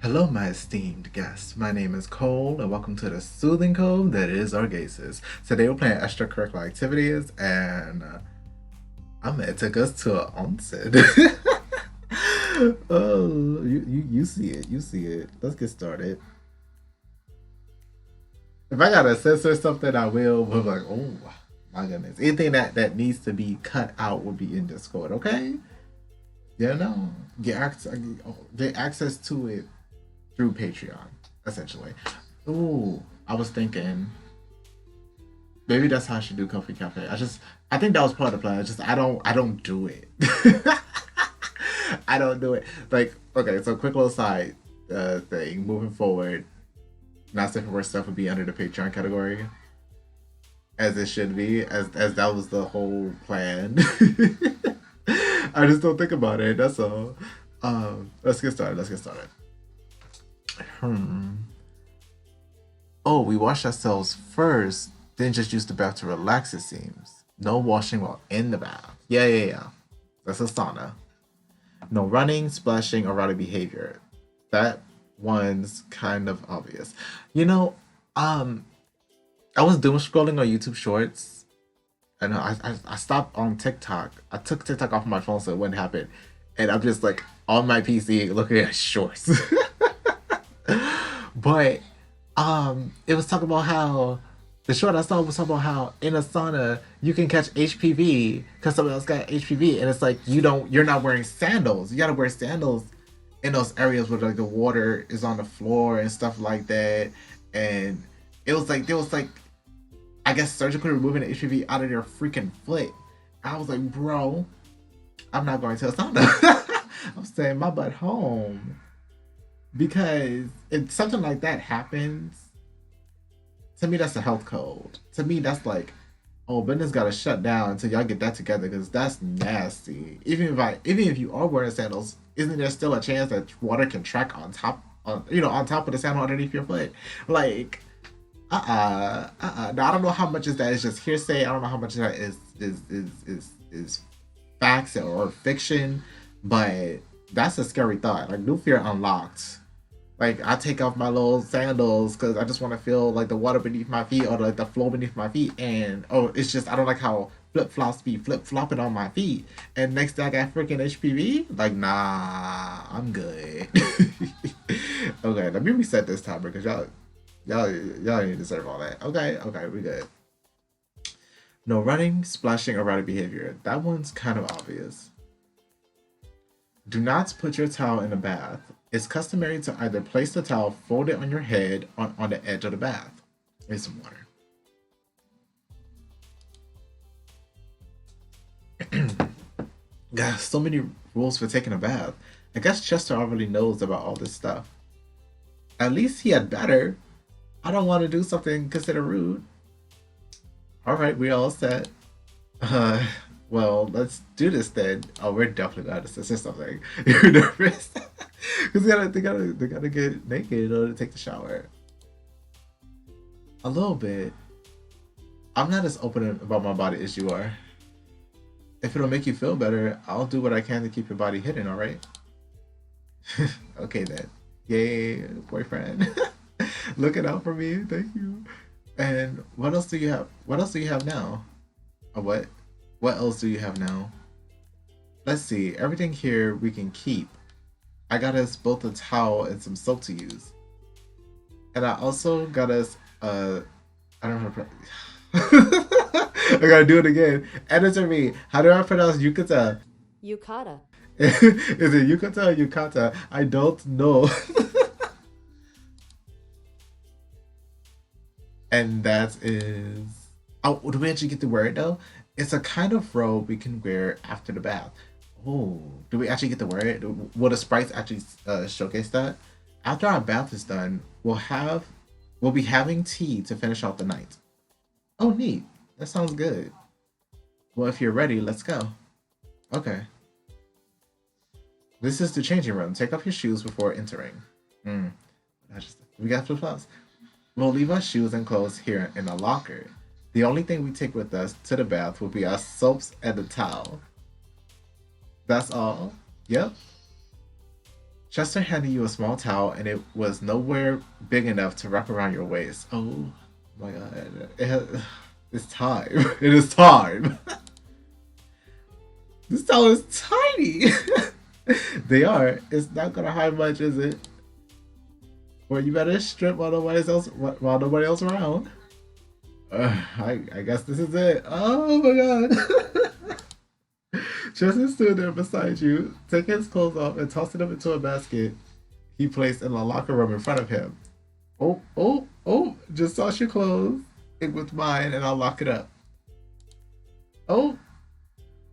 Hello, my esteemed guests. My name is Cole, and welcome to the soothing cove that is Orgaysis. Today we're playing extracurricular activities, and I'm gonna take us to an onsen. Oh, you see it, you see it. Let's get started. If I gotta censor something, I will. But like, oh my goodness, anything that needs to be cut out will be in Discord. Okay? Yeah, no, get access to it through Patreon, essentially. Ooh, I was thinking maybe that's how I should do Coffee Cafe. I think that was part of the plan. I don't do it. I don't do it. Like, okay, so quick little side thing. Moving forward, not safe for work stuff would be under the Patreon category, as it should be, as that was the whole plan. I just don't think about it. That's all. Let's get started. Let's get started. Hmm. Oh, we wash ourselves first, then just use the bath to relax, it seems. No washing while in the bath. Yeah. That's a sauna. No running, splashing, or rowdy behavior. That one's kind of obvious. You know, um, I was doom scrolling on YouTube Shorts, and I stopped on TikTok. I took TikTok off my phone so it wouldn't happen, and I'm just like on my PC looking at shorts. But it was talking about how the short I saw was talking about how in a sauna you can catch HPV because someone else got HPV, and it's like you're not wearing sandals. You gotta wear sandals in those areas where like the water is on the floor and stuff like that. And it was like there was like I guess surgically removing the HPV out of their freaking foot. I was like, bro, I'm not going to a sauna. I'm staying my butt home because if something like that happens, to me that's a health code. To me that's like, oh, business gotta shut down until y'all get that together because that's nasty. Even if you are wearing sandals, isn't there still a chance that water can track on top of the sandal underneath your foot? Like, Now I don't know how much of that is just hearsay. I don't know how much of that is facts or fiction, but that's a scary thought. Like new fear unlocked. Like I take off my little sandals because I just want to feel like the water beneath my feet or like the flow beneath my feet, and oh, it's just I don't like how flip flops be flip flopping on my feet. And next thing I got freaking HPV. Like nah, I'm good. Okay, let me reset this timer because y'all didn't deserve all that. Okay, we good. No running, splashing, or rowdy behavior. That one's kind of obvious. Do not put your towel in a bath. It's customary to either place the towel folded on your head on the edge of the bath. Here's some water. Got so many rules for taking a bath. I guess Chester already knows about all this stuff. At least he had better. I don't want to do something considered rude. All right, we all set. Uh, well, let's do this then. Oh, we're definitely gonna have to say something. You're nervous because they gotta get naked in order to take the shower. A little bit. I'm not as open about my body as you are. If it'll make you feel better, I'll do what I can to keep your body hidden. All right. Okay then. Yay, boyfriend. Looking out for me. Thank you. And what else do you have? What else do you have now? Or what? What else do you have now? Let's see. Everything here we can keep. I got us both a towel and some soap to use. And I also got us I don't know how to I gotta do it again. Answer me. How do I pronounce yukata? Yukata. Is it yukata or yukata? I don't know. And that is. Oh, do we actually get the word though? It's a kind of robe we can wear after the bath. Oh, do we actually get the word? Will the sprites actually showcase that? After our bath is done, we'll be having tea to finish off the night. Oh, neat. That sounds good. Well, if you're ready, let's go. Okay. This is the changing room. Take off your shoes before entering. Hmm. We got flip flops. We'll leave our shoes and clothes here in a locker. The only thing we take with us to the bath will be our soaps and the towel. That's all. Yep. Chester handed you a small towel, and it was nowhere big enough to wrap around your waist. Oh my god. It's time. It is time. This towel is tiny. They are. It's not gonna hide much, is it? Or you better strip while nobody else around. I guess this is it. Oh my god. Justin stood there beside you, taking his clothes off and tossing them into a basket he placed in the locker room in front of him. Oh, just toss your clothes in with mine and I'll lock it up. Oh,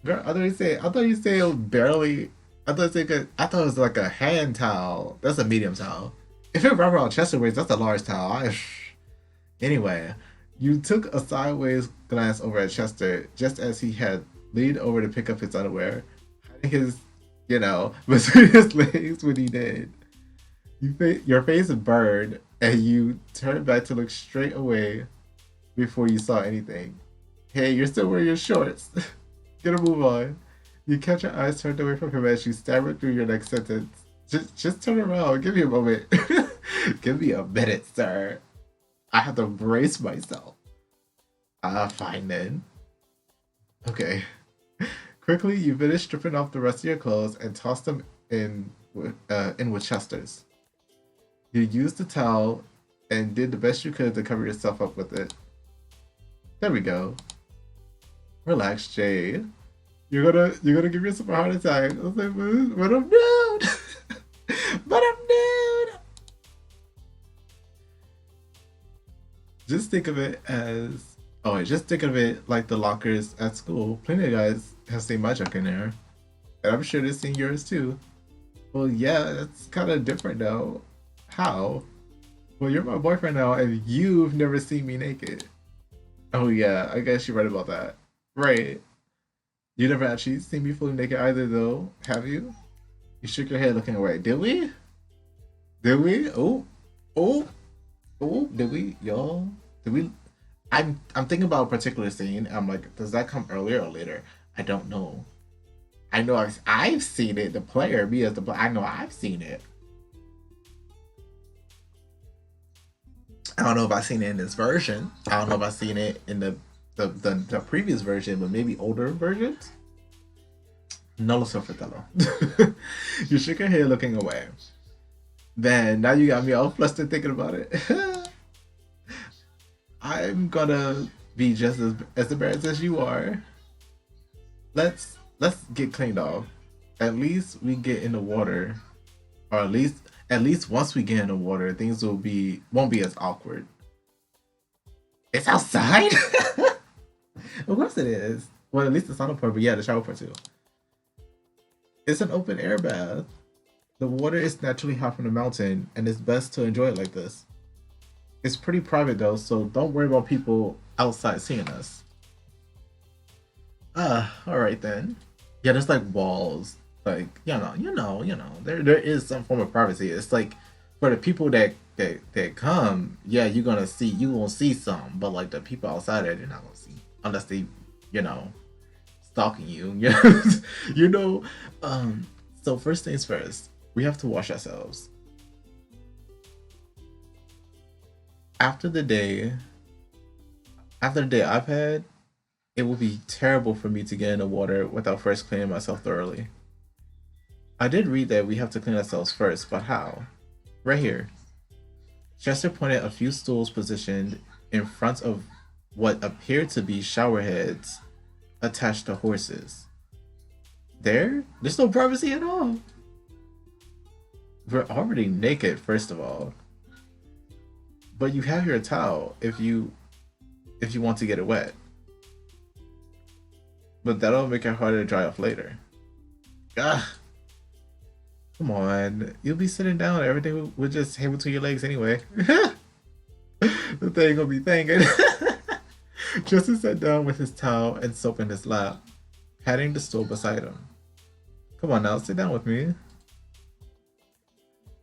girl, I thought you said it was barely, I thought it was like a hand towel. That's a medium towel. If it wrapped around Chester waist, that's a large towel. Anyway, you took a sideways glance over at Chester just as he had leaned over to pick up his underwear, hiding his, between his legs when he did. Your face burned, and you turned back to look straight away before you saw anything. Hey, you're still wearing your shorts. Get a move on. You kept your eyes turned away from him as you stammered through your next sentence. Just turn around. Give me a moment. Give me a minute, sir. I have to brace myself. Fine then. Okay. Quickly, you finished stripping off the rest of your clothes and tossed them in with Chester's. You used the towel and did the best you could to cover yourself up with it. There we go. Relax, Jade. You're gonna give yourself a heart attack. I was like, but I'm nude. But I'm nude. Just think of it like the lockers at school. Plenty of guys have seen my junk in there. And I'm sure they've seen yours too. Well, yeah, that's kind of different though. How? Well, you're my boyfriend now and you've never seen me naked. Oh yeah, I guess you're right about that. Right. You never actually seen me fully naked either though, have you? You shook your head looking away. Did we? Did we? Oh, did we? Y'all? Did we? I'm thinking about a particular scene. I'm like, does that come earlier or later? I don't know. I know I've seen it. The player, me as the player, I know I've seen it. I don't know if I've seen it in this version. I don't know if I've seen it in the previous version, but maybe older versions. No lo so fratello. You shook your head looking away. Then now you got me all flustered thinking about it. I'm gonna be just as embarrassed as you are. Let's get cleaned off. At least we get in the water, or at least once we get in the water, things won't be as awkward. It's outside. Of course it is. Well, at least it's on the part, but yeah, the shower part too. It's an open air bath. The water is naturally hot from the mountain, and it's best to enjoy it like this. It's pretty private though, so don't worry about people outside seeing us. Alright then. Yeah, there's like walls. Like, there is some form of privacy. It's like for the people that come, yeah, you gonna see some, but like the people outside there, they're not gonna see. Unless they, stalking you. So first things first, we have to wash ourselves. After the day I've had, it will be terrible for me to get in the water without first cleaning myself thoroughly. I did read that we have to clean ourselves first, but how? Right here. Chester pointed a few stools positioned in front of what appeared to be shower heads attached to horses. There's no privacy at all. We're already naked, first of all. But you have your towel if you want to get it wet. But that'll make it harder to dry off later. Ugh. Come on. You'll be sitting down. Everything will just hang between your legs anyway. The thing will be thinking. Justin sat down with his towel and soap in his lap, patting the stool beside him. Come on now, sit down with me.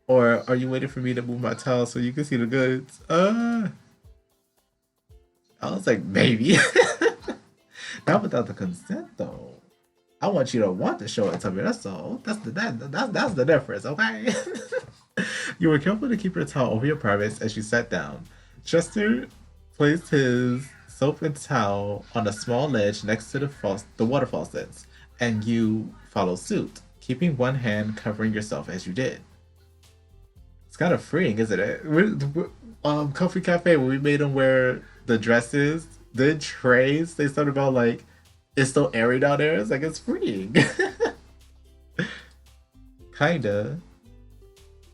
Or are you waiting for me to move my towel so you can see the goods? I was like, maybe. Not without the consent though. I want you to want to show it to me. That's all. That's the difference, okay? You were careful to keep your towel over your privates as you sat down. Chester placed his soap and towel on a small ledge next to the water faucets, and you followed suit, keeping one hand covering yourself as you did. It's kind of freeing, isn't it? Coffee Cafe, when we made them wear the dresses, the trays, they started about like, it's still airy down there. It's like, it's freeing. Kinda.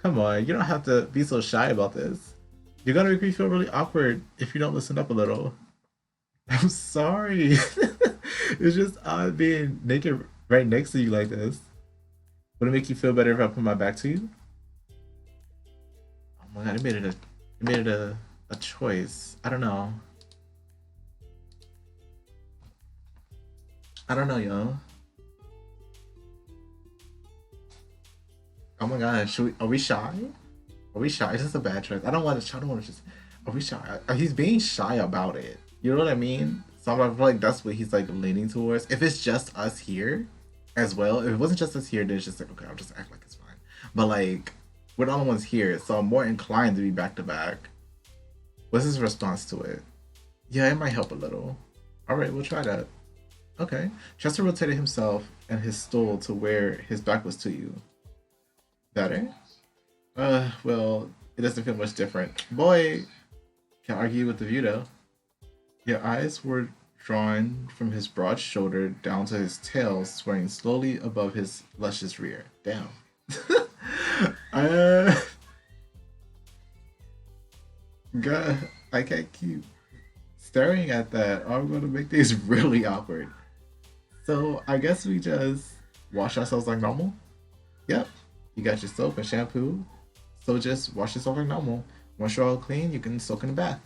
Come on, you don't have to be so shy about this. You're gonna make me feel really awkward if you don't listen up a little. I'm sorry. It's just odd being naked right next to you like this. Would it make you feel better if I put my back to you? Oh my god, I made it a choice. I don't know. I don't know, y'all. Oh my god, are we shy? Are we shy? Is this a bad choice? I don't want to. I don't want to just. Are we shy? He's being shy about it. You know what I mean? So I feel like that's what he's like leaning towards. If it's just us here, as well. If it wasn't just us here, then it's just like, okay, I'll just act like it's fine. But like, we're the only ones here, so I'm more inclined to be back to back. What's his response to it? Yeah, it might help a little. All right, we'll try that. Okay. Chester rotated himself and his stool to where his back was to you. Better? Well, it doesn't feel much different. Boy, can't argue with the view though. Your eyes were drawn from his broad shoulder down to his tail swaying slowly above his luscious rear. Damn. uh, God, I can't keep staring at that. I'm gonna make things really awkward. So I guess we just wash ourselves like normal. Yep. You got your soap and shampoo. So just wash yourself like normal. Once you're all clean, you can soak in the bath.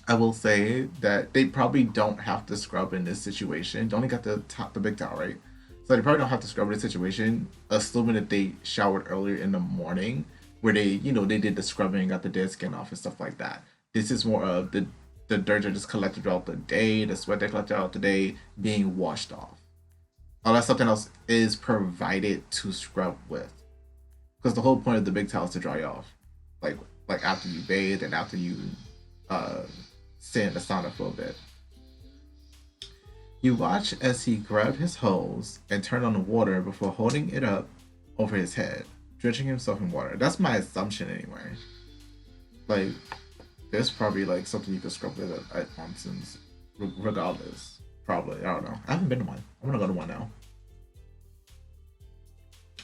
I will say that they probably don't have to scrub in this situation. They only got the big towel, right? So they probably don't have to scrub in this situation, assuming that they showered earlier in the morning, where they did the scrubbing, got the dead skin off and stuff like that. This is more of the dirt that just collected throughout the day, the sweat that collected throughout the day being washed off. Unless something else is provided to scrub with. Because the whole point of the big towel is to dry off. Like after you bathe and after you uh sit in the sauna for a bit. You watch as he grabbed his hose and turned on the water before holding it up over his head, drenching himself in water. That's my assumption anyway. Like, there's probably like something you could scrub with at Thompson's, regardless. Probably. I don't know. I haven't been to one. I'm gonna go to one now.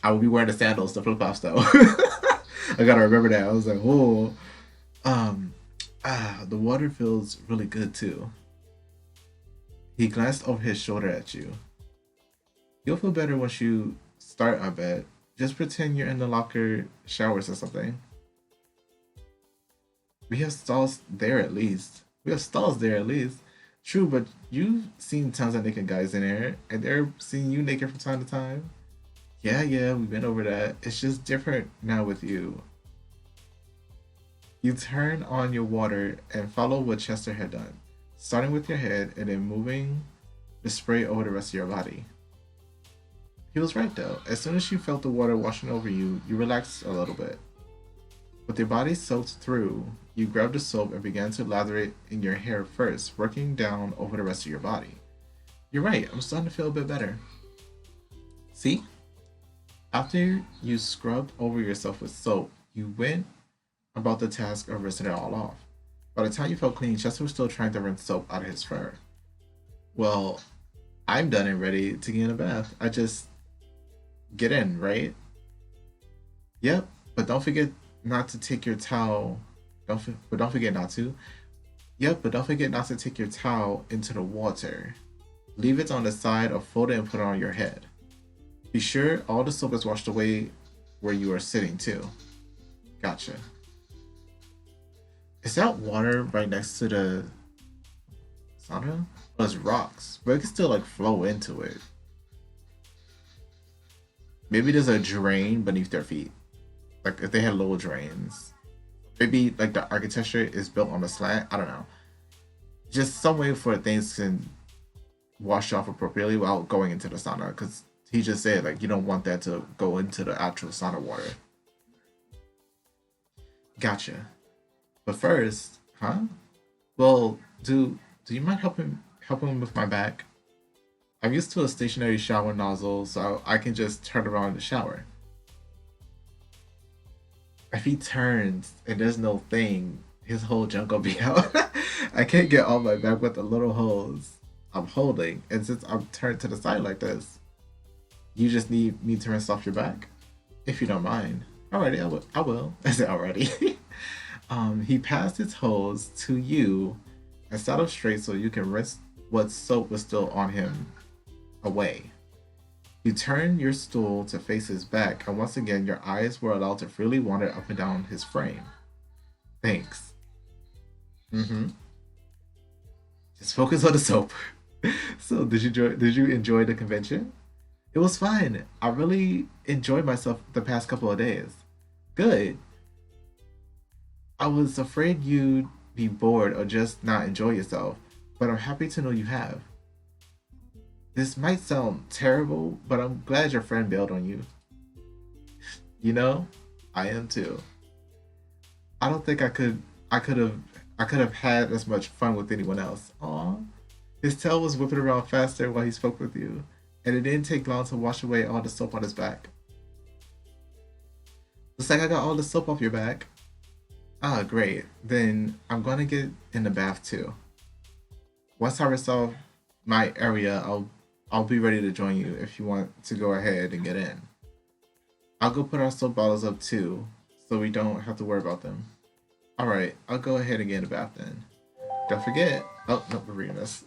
I will be wearing the sandals, the flip flops though. I gotta remember that. I was like, oh, the water feels really good too. He glanced over his shoulder at you. You'll feel better once you start, I bet. Just pretend you're in the locker showers or something. We have stalls there at least. True, but you've seen tons of naked guys in there, and they're seeing you naked from time to time. Yeah, we've been over that. It's just different now with you. You turn on your water and follow what Chester had done, starting with your head and then moving the spray over the rest of your body. He was right though. As soon as you felt the water washing over you, you relaxed a little bit. With your body soaked through, you grabbed the soap and began to lather it in your hair first, working down over the rest of your body. You're right, I'm starting to feel a bit better. See? After you scrubbed over yourself with soap, you went about the task of rinsing it all off. By the time you felt clean, Chester was still trying to rinse soap out of his fur. Well, I'm done and ready to get in a bath. I just get in, right? Yep, but don't forget not to take your towel. Don't forget not to. Yep, but don't forget not to take your towel into the water. Leave it on the side or fold it and put it on your head. Be sure all the soap is washed away where you are sitting too. Gotcha. Is that water right next to the sauna? Oh, it's rocks, but it can still like flow into it. Maybe there's a drain beneath their feet. Like if they had little drains. Maybe like the architecture is built on a slant. I don't know. Just some way for things can wash off appropriately while going into the sauna, because he just said like you don't want that to go into the actual sauna water. Gotcha. But first, huh? Well, do you mind helping with my back? I'm used to a stationary shower nozzle, so I can just turn around in the shower. If he turns and there's no thing, his whole junk will be out. I can't get all my back with the little hose I'm holding, and since I'm turned to the side like this, you just need me to rinse off your back, if you don't mind. Alrighty, I will. I will. I said alrighty. He passed his hose to you and sat up straight so you can rinse what soap was still on him away. You turn your stool to face his back, and once again your eyes were allowed to freely wander up and down his frame. Thanks. Mm-hmm. Just focus on the soap. So did you enjoy the convention? It was fun. I really enjoyed myself the past couple of days. Good. I was afraid you'd be bored or just not enjoy yourself, but I'm happy to know you have. This might sound terrible, but I'm glad your friend bailed on you. You know, I am too. I don't think I could have I could have had as much fun with anyone else. Aw. His tail was whipping around faster while he spoke with you, and it didn't take long to wash away all the soap on his back. Looks like I got all the soap off your back. Ah, great. Then I'm gonna get in the bath too. Once I resolve my area, I'll be ready to join you if you want to go ahead and get in. I'll go put our soap bottles up too, so we don't have to worry about them. Alright, I'll go ahead and get in the bath then. Don't forget. Oh, no, we're reading this.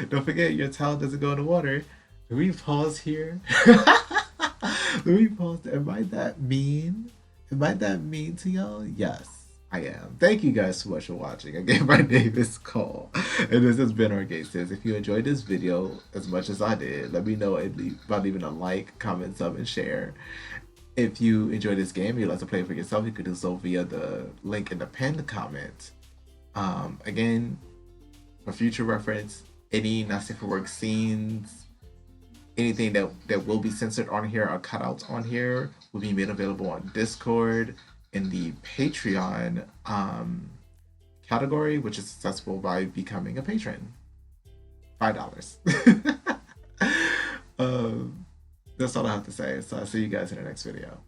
Don't forget your towel doesn't go in the water. Do we pause here? Do we pause? Am I that mean? Am I that mean to y'all? Yes, I am. Thank you guys so much for watching. Again, my name is Cole, and this has been Orgaysis. If you enjoyed this video as much as I did, let me know by leaving a like, comment, sub, and share. If you enjoy this game and you'd like to play it for yourself, you could do so via the link in the pinned comment. Again, for future reference, any not safe for work scenes, anything that will be censored on here or cut out on here will be made available on Discord in the Patreon category, which is accessible by becoming a patron. $5. That's all I have to say. So I'll see you guys in the next video.